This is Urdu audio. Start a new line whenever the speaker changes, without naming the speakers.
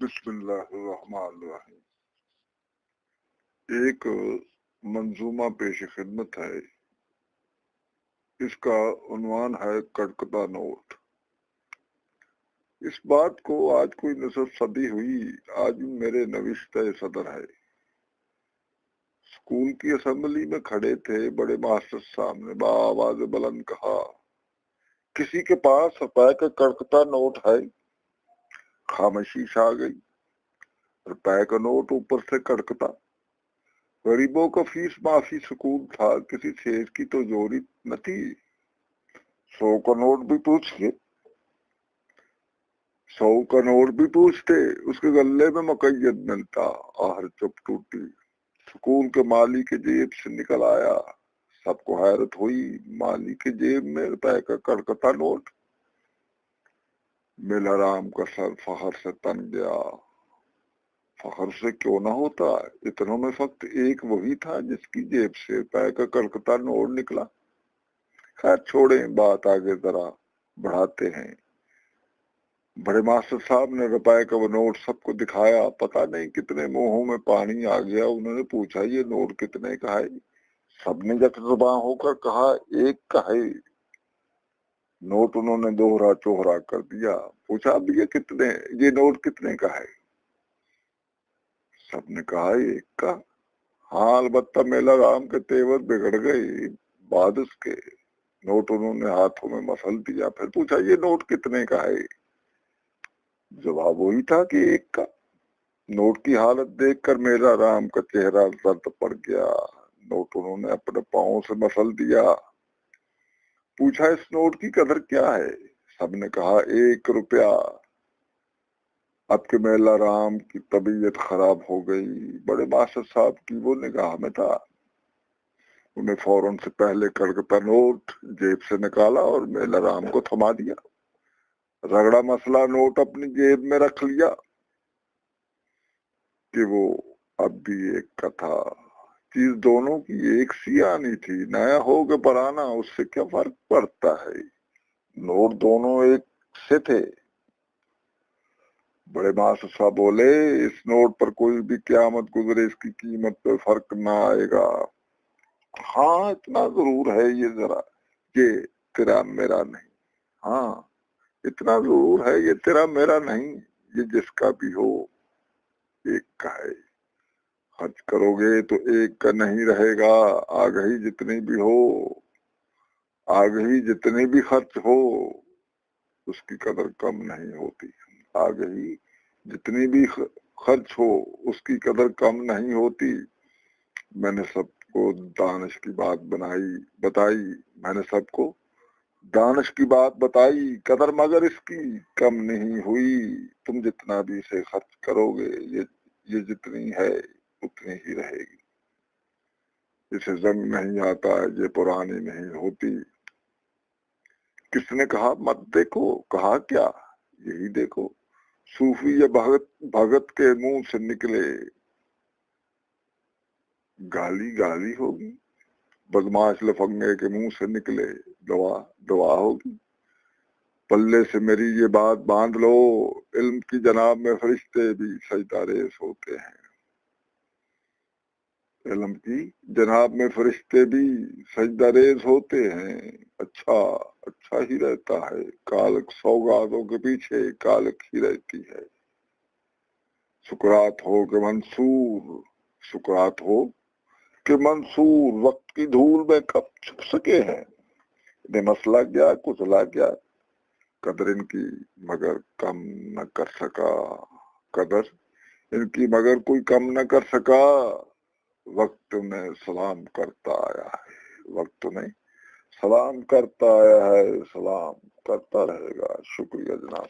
بسم اللہ الرحمن الرحیم۔ ایک منظومہ پیش خدمت ہے، اس کا عنوان ہے کڑکتا نوٹ۔ اس بات کو آج کوئی نصف صدی ہوئی، آج بھی میرے نوشتہ صدر ہے۔ اسکول کی اسمبلی میں کھڑے تھے، بڑے ماسٹر صاحب نے بآواز بلند کہا، کسی کے پاس روپے کا کڑکتا نوٹ ہے؟ خاموشی چھا گئی۔ روپے کا نوٹ اوپر سے کڑکتا۔ غریبوں کا فیس معافی سکون تھا، کسی شیر کی تو جوری نہ تھی۔ 100 کا نوٹ بھی پوچھتے، 100 کا نوٹ بھی پوچھتے، اس کے گلے میں مقید ملتا۔ آہر چپ ٹوٹی، سکون کے مالی کے جیب سے نکل آیا۔ سب کو حیرت ہوئی، مالی کے جیب میں روپے کا کڑکتا نوٹ۔ میلہ رام کا سر فخر سے تن گیا۔ فخر سے کیوں نہ ہوتا، اتنوں میں فقط ایک وہی تھا جس کی جیب سے روپے کا کڑکتا نوٹ نکلا۔ خیر چھوڑیں، بات آگے ذرا بڑھاتے ہیں۔ بڑے ماسٹر صاحب نے روپے کا وہ نوٹ سب کو دکھایا۔ پتہ نہیں کتنے منہوں میں پانی آ گیا۔ انہوں نے پوچھا، یہ نوٹ کتنے کا ہے؟ سب نے یکزباں ہو کر کہا، 1 کا ہے۔ نوٹ انہوں نے دوہرا چوہرا کر دیا۔ پوچھا، اب یہ نوٹ کتنے کا ہے؟ سب نے کہا 1 کا۔ ہاں، البتہ میلہ رام کے تیور بگڑ گئے۔ بعد اس کے نوٹ انہوں نے ہاتھوں میں مسل دیا۔ پھر پوچھا، یہ نوٹ کتنے کا ہے؟ جواب وہی تھا کہ 1 کا۔ نوٹ کی حالت دیکھ کر میلہ رام کا چہرہ زرد پڑ گیا۔ نوٹ انہوں نے اپنے پاؤں سے مسل دیا۔ پوچھا، اس نوٹ کی قدر کیا ہے؟ سب نے کہا 1 روپیہ۔ اب کہ میلہ رام کی طبیعت خراب ہو گئی۔ بڑے ماسٹر صاحب کی وہ نگاہ میں تھا۔ انہیں فوراً سے پہلے کڑکتا نوٹ جیب سے نکالا اور میلہ رام کو تھما دیا۔ رگڑا مسئلہ نوٹ اپنی جیب میں رکھ لیا کہ وہ اب بھی 1 کا تھا۔ چیز دونوں کی ایک سی آنی تھی، نیا ہو کہ پرانا، اس سے کیا فرق پڑتا ہے؟ نوٹ دونوں ایک سے تھے۔ بڑے ماسٹر صاحب بولے، اس نوٹ پر کوئی بھی قیامت گزرے، اس کی قیمت پہ فرق نہ آئے گا۔ ہاں، اتنا ضرور ہے، یہ تیرا میرا نہیں۔ ہاں، اتنا ضرور ہے، یہ تیرا میرا نہیں، یہ جس کا بھی ہو 1 کا ہے۔ خرچ کرو گے تو 1 کا نہیں رہے گا۔ آگہی جتنی بھی خرچ ہو، اس کی قدر کم نہیں ہوتی۔ آگہی جتنی بھی خرچ ہو، اس کی قدر کم نہیں ہوتی۔ میں نے سب کو دانش کی بات بتائی، قدر مگر اس کی کم نہیں ہوئی۔ تم جتنا بھی اسے خرچ کرو گے، یہ جتنی ہے اتنی ہی رہے گی۔ اسے زنگ نہیں آتا، یہ پرانی نہیں ہوتی۔ کس نے کہا مت دیکھو؟ کہا کیا؟ یہی دیکھو۔ صوفی یا بھگت کے منہ سے نکلے گالی ہوگی، بدماش لفنگے کے منہ سے نکلے دعا ہوگی۔ پلے سے میری یہ بات باندھ لو، علم کی جناب میں فرشتے بھی سجدہ ریز ہوتے ہیں۔ علم کی جناب میں فرشتے بھی سجدہ ریز ہوتے ہیں۔ اچھا ہی رہتا ہے، کالک سوگاتوں کے پیچھے کالک ہی رہتی ہے۔ سکرات ہو کہ منصور وقت کی دھول میں کب چھپ سکے ہیں۔ انہیں مسئلہ کیا، کچلا کیا، قدر ان کی مگر کوئی کم نہ کر سکا۔ وقت انہیں سلام کرتا آیا ہے، سلام کرتا رہے گا۔ شکریہ جناب۔